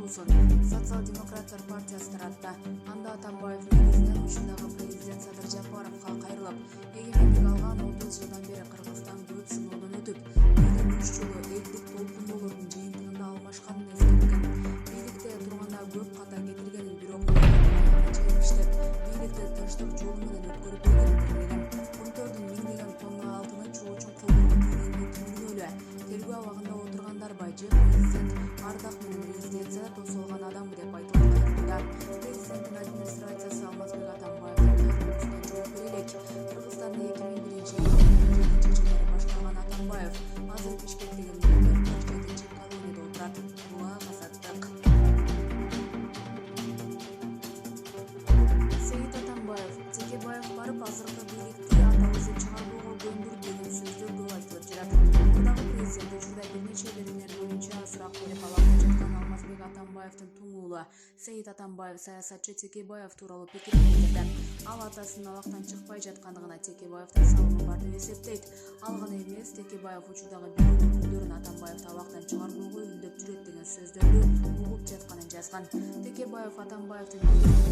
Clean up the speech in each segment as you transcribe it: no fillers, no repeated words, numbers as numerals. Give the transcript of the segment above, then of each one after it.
тургузун Социал-демократтар партиясы таратты. Анда Атамбаев негизинен учундагы президент Садыр Жапаровго кайрылып, эгемендик алган 30 жылдан бери Кыргызстан көп сыноодон өтүп, элдин 3 жолу элдик толкундоолордун жыйынтыгында алмашканын эскерткен. Бийликте турганда көп ката кетиргенин, бирок иштеп, бийликти тынчтык жолу менен өткөрүп берген. 14 миңдеген тонна алтыны чоочун колдоого тийгенин түшүнгөлө. Тергөө абагында отургандар байжы президент ардак менен резиденцияда тосулган адамы деп айтылган. Президенттин администрациясы Алмазбек Атамбаевдин кайрылуусуна жооп бере элек. Кыргызстанды 2001-жылдары баштаган Атамбаев азыр Бишкектеги мөөнөт 7-колонияда отурат. Буга азаттык. Сейит Атамбаев, Текебаев барып азыркы бийликти атабызды чыгарууга көндүрүп деген сөздөр көп айтылып жатат. Мурдагы президент учурда бир нече беренелер боюнча азыраак берип алакта жаткан Алмазбек Атамбаевдин туң уулу Сейит Атамбаев саясатчы Текебаев тууралуу пикир билдирди. Ал атасынын абактан чыкпай жаткандыгына Текебаевдин салымы бар деп эсептейт. Ал гана эмес, Текебаев учурдагы бирок өкүлдөрүн Атамбаевди абактан чыгарууга үндөп жүрөт деген сөздөрдү угуп жатканын жазган. Текебаев Атамбаевдин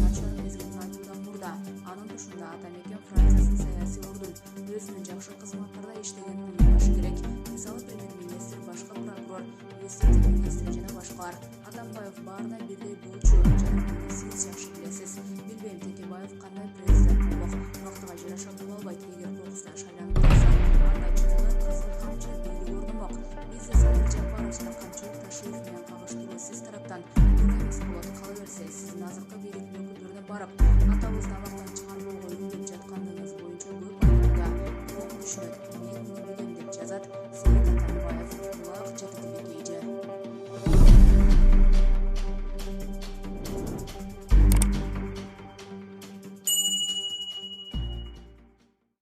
начар мезгилин айтуудан мурда анын тушунда Атамекен фракциясынын саясий ордун өзүнүн жакшы кызматтарда иштегенин уюштуруш керек. Мисалы премьер-министр, башка прокурор, юстиция министри жана башкалар. Атамбаев баарына бирдей болчу жана муну сиз жакшы билесиз. Билбейм, Текебаев кандай президент болмок, убактыга жараша боло албайт. Эгер кокустан шайланып калса, анда чыныгы кызыл камчы бийлик орномок. Бизде Садыр Жапаров жана Камчылык Ташиев менен кагыштыруу сиз тараптан туура эмес болот. Кала берсе, сиздин азыркы бийликтин өкүлдөрүнө барып, атабызды абактан